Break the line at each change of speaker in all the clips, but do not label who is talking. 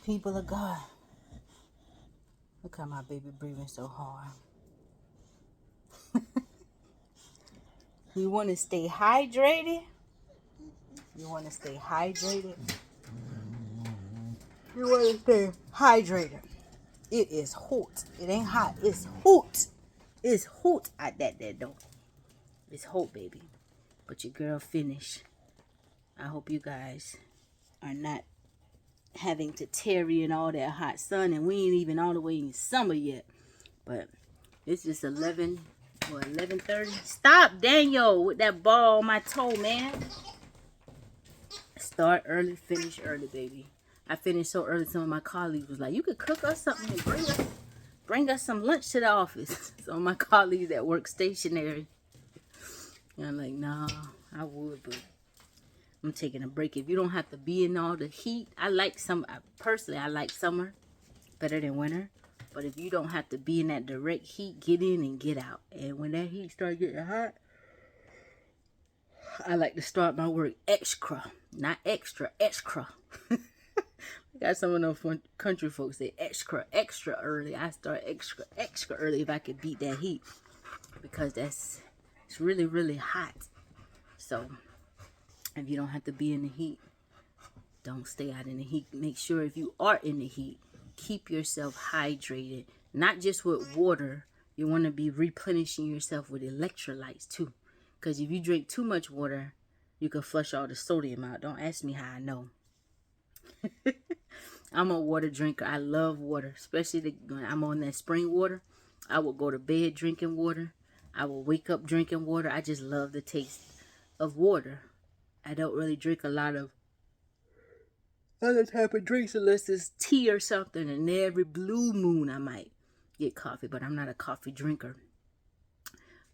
People of God, look how my baby breathing so hard. You want to stay hydrated? You want to stay hydrated? You want to stay hydrated. It is hot. It ain't hot. It's hot. It's hot at that door. It's hot, baby. But your girl finished. I hope you guys are not having to tarry in all that hot sun, and we ain't even all the way in summer yet. But it's just 11:30. Stop, Daniel, with that ball on my toe, man. Start early, finish early, baby. I finished so early, some of my colleagues was like, you could cook us something and bring us some lunch to the office. Some of my colleagues that work stationary. And I'm like, nah, I would, but I'm taking a break. If you don't have to be in all the heat, personally, I like summer better than winter. But if you don't have to be in that direct heat, get in and get out. And when that heat starts getting hot, I like to start my work extra, not extra, extra. I got some of those country folks say extra early. I start extra early if I could beat that heat, because it's really, really hot. So if you don't have to be in the heat, don't stay out in the heat. Make sure if you are in the heat, keep yourself hydrated, not just with water. You want to be replenishing yourself with electrolytes too, because if you drink too much water, you can flush all the sodium out. Don't ask me how I know. I'm a water drinker. I love water, especially when I'm on that spring water. I will go to bed drinking water. I will wake up drinking water. I just love the taste of water. I don't really drink a lot of other type of drinks unless it's tea or something. And every blue moon I might get coffee, but I'm not a coffee drinker.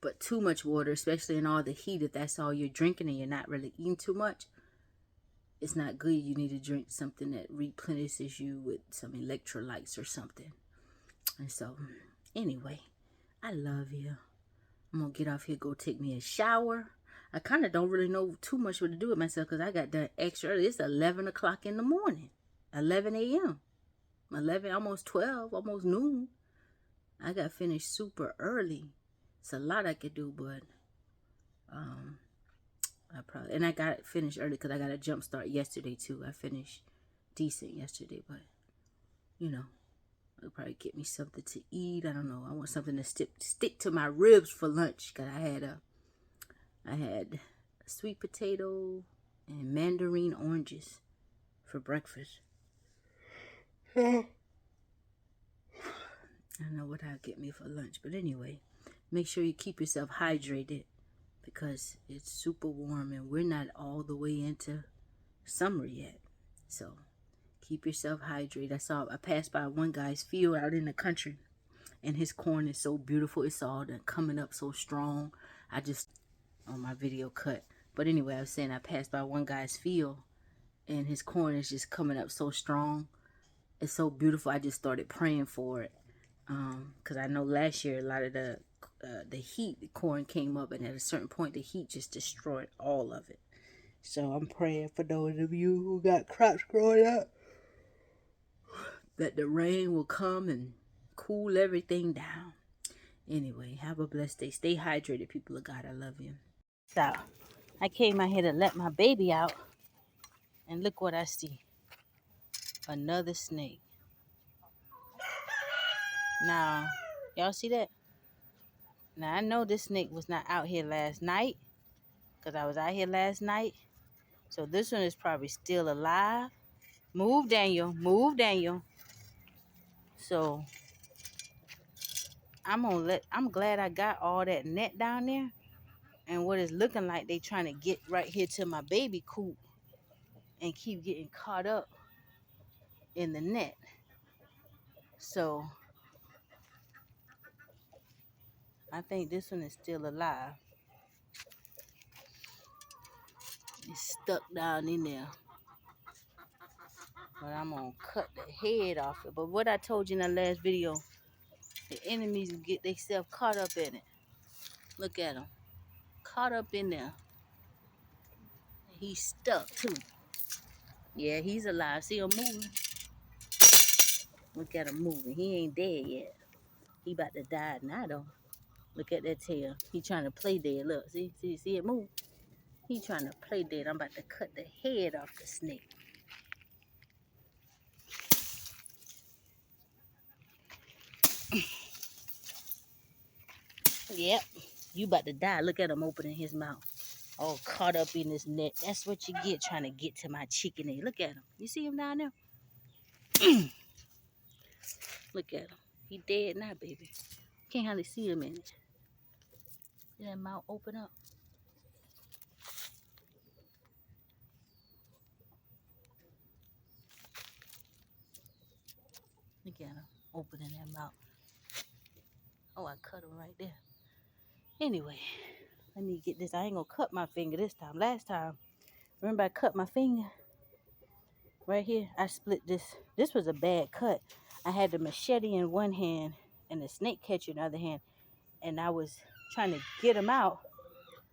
But too much water, especially in all the heat, if that's all you're drinking and you're not really eating too much, it's not good. You need to drink something that replenishes you with some electrolytes or something. And so, anyway, I love you. I'm going to get off here, go take me a shower. I kind of don't really know too much what to do with myself because I got done extra early. It's 11 o'clock in the morning. 11 a.m. 11, almost 12, almost noon. I got finished super early. It's a lot I could do, but I got finished early because I got a jump start yesterday too. I finished decent yesterday, but you know, it'll probably get me something to eat. I don't know. I want something to stick to my ribs for lunch, because I had sweet potato and mandarin oranges for breakfast. I don't know what I'll get me for lunch, but anyway, make sure you keep yourself hydrated, because it's super warm and we're not all the way into summer yet. So keep yourself hydrated. I passed by one guy's field out in the country, and his corn is so beautiful. It's all done coming up so strong. I just on my video cut. But anyway, I was saying I passed by one guy's field and his corn is just coming up so strong. It's so beautiful. I just started praying for it. Because I know last year a lot of the heat, the corn came up, and at a certain point the heat just destroyed all of it. So I'm praying for those of you who got crops growing up, that the rain will come and cool everything down. Anyway, have a blessed day. Stay hydrated, people of God. I love you. So I came out here to let my baby out, and look what I see. Another snake. Now, y'all see that? Now, I know this snake was not out here last night, because I was out here last night. So this one is probably still alive. Move, Daniel. Move, Daniel. So I'm glad I got all that net down there. And what it's looking like, they trying to get right here to my baby coop and keep getting caught up in the net. So I think this one is still alive. It's stuck down in there. But I'm going to cut the head off it. But what I told you in the last video, the enemies get themselves caught up in it. Look at them. Caught up in there. He's stuck too. Yeah, he's alive. See him moving? Look at him moving. He ain't dead yet. He about to die now though. Look at that tail. He trying to play dead. Look, see it move? He trying to play dead. I'm about to cut the head off the snake. Yep. You about to die. Look at him opening his mouth. All caught up in this net. That's what you get trying to get to my chicken egg. Look at him. You see him down there? Look at him. He dead now, baby. Can't hardly see him in it. See that mouth open up? Look at him opening that mouth. Oh, I cut him right there. Anyway, let me get this. I ain't gonna cut my finger this time. Last time, remember I cut my finger? Right here, I split this. This was a bad cut. I had the machete in one hand and the snake catcher in the other hand. And I was trying to get him out,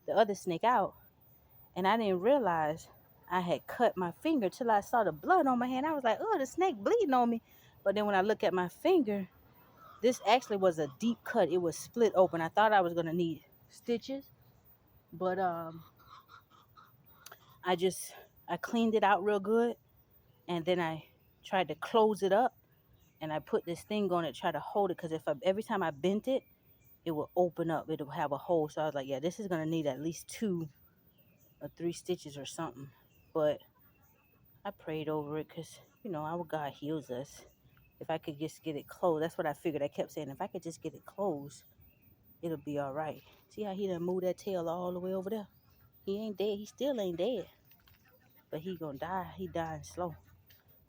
the other snake out. And I didn't realize I had cut my finger till I saw the blood on my hand. I was like, oh, the snake bleeding on me. But then when I look at my finger, this actually was a deep cut. It was split open. I thought I was going to need stitches. But I cleaned it out real good. And then I tried to close it up. And I put this thing on it, try to hold it. Because every time I bent it, it would open up. It would have a hole. So I was like, yeah, this is going to need at least 2 or 3 stitches or something. But I prayed over it because, our God heals us. If I could just get it closed, that's what I figured. I kept saying, if I could just get it closed, it'll be all right. See how he done moved that tail all the way over there? He ain't dead. He still ain't dead. But he gonna die. He dying slow.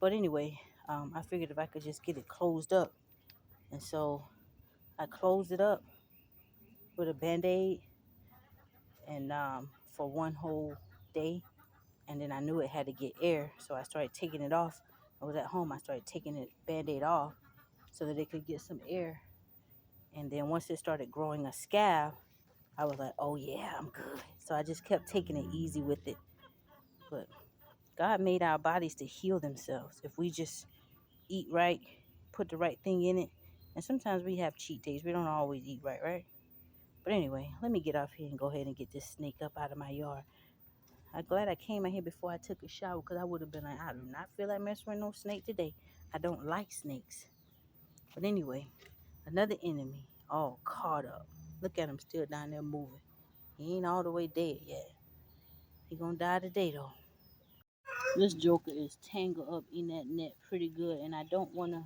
But anyway, I figured if I could just get it closed up. And so I closed it up with a Band-Aid and for one whole day. And then I knew it had to get air. So I started taking it off. I was at home. I started taking the Band-Aid off so that it could get some air. And then once it started growing a scab, I was like, oh yeah, I'm good. So I just kept taking it easy with it. But God made our bodies to heal themselves. If we just eat right, put the right thing in it. And sometimes we have cheat days. We don't always eat right, right? But anyway, let me get off here and go ahead and get this snake up out of my yard. I'm glad I came out here before I took a shower because I would have been like, I do not feel like messing with no snake today. I don't like snakes. But anyway, another enemy all caught up. Look at him still down there moving. He ain't all the way dead yet. He gonna die today though. This joker is tangled up in that net pretty good, and I don't want to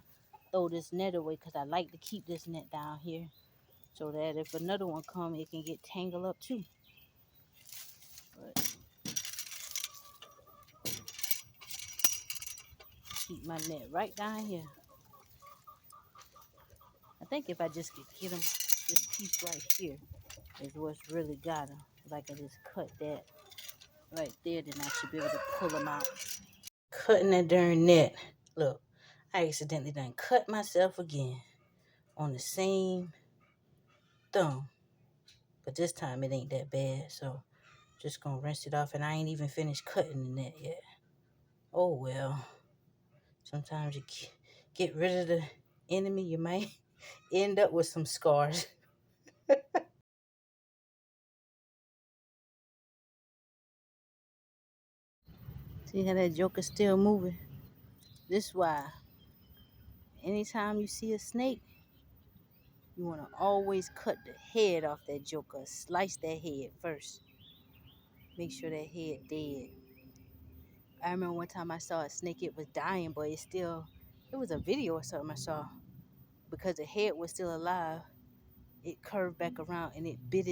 throw this net away because I like to keep this net down here so that if another one comes, it can get tangled up too. But keep my net right down here. I think if I just could get him, this piece right here is what's really got him. If I can just cut that right there, then I should be able to pull him out. Cutting that darn net. Look, I accidentally done cut myself again on the same thumb. But this time it ain't that bad, so just gonna rinse it off, and I ain't even finished cutting the net yet. Oh well. Sometimes you get rid of the enemy, you might end up with some scars. See how that joker's still moving? This is why anytime you see a snake, you want to always cut the head off that joker. Slice that head first. Make sure that head dead. I remember one time I saw a snake, it was dying, but it was a video or something I saw. Because the head was still alive, it curved back around and it bit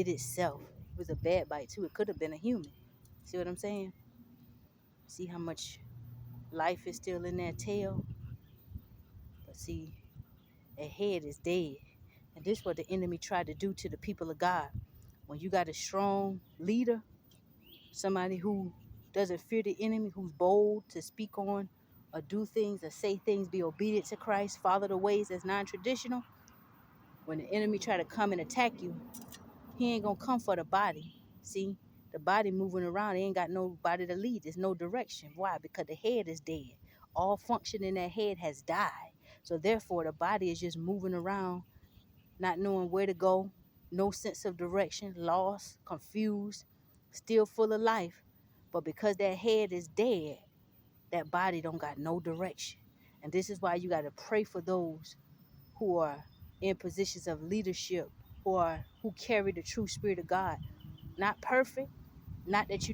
itself. It was a bad bite too. It could have been a human. See what I'm saying? See how much life is still in that tail? But see, that head is dead. And this is what the enemy tried to do to the people of God. When you got a strong leader, somebody who doesn't fear the enemy, who's bold to speak on or do things or say things, be obedient to Christ, follow the ways that's non-traditional, when the enemy try to come and attack you, he ain't gonna come for the body. See, the body moving around, he ain't got nobody to lead. There's no direction. Why? Because the head is dead. All function in that head has died. So therefore, the body is just moving around, not knowing where to go, no sense of direction, lost, confused, still full of life. But because that head is dead, that body don't got no direction. And this is why you got to pray for those who are in positions of leadership or who carry the true spirit of God. Not perfect, not that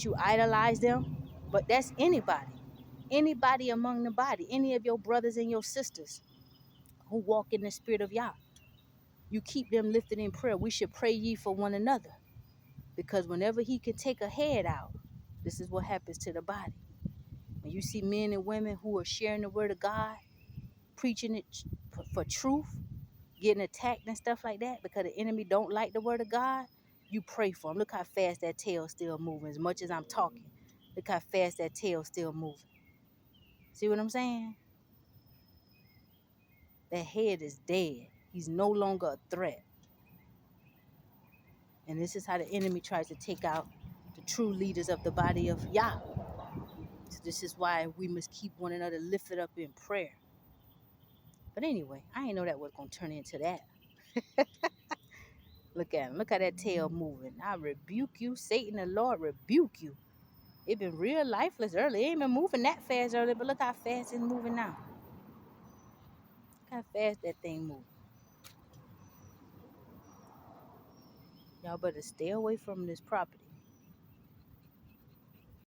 you idolize them, but that's anybody among the body, any of your brothers and your sisters who walk in the spirit of YAH. You keep them lifted in prayer. We should pray ye for one another, because whenever he can take a head out, this is what happens to the body. When you see men and women who are sharing the word of God, preaching it for truth, getting attacked and stuff like that because the enemy don't like the word of God, you pray for them. Look how fast that tail's still moving. As much as I'm talking, look how fast that tail's still moving. See what I'm saying? That head is dead. He's no longer a threat. And this is how the enemy tries to take out the true leaders of the body of YAH. So this is why we must keep one another lifted up in prayer. But anyway, I ain't know that was going to turn into that. Look at him. Look at that tail moving. I rebuke you, Satan. The Lord rebuke you. It been real lifeless early. It ain't been moving that fast early, but look how fast it's moving now. Look how fast that thing moving. Y'all better stay away from this property.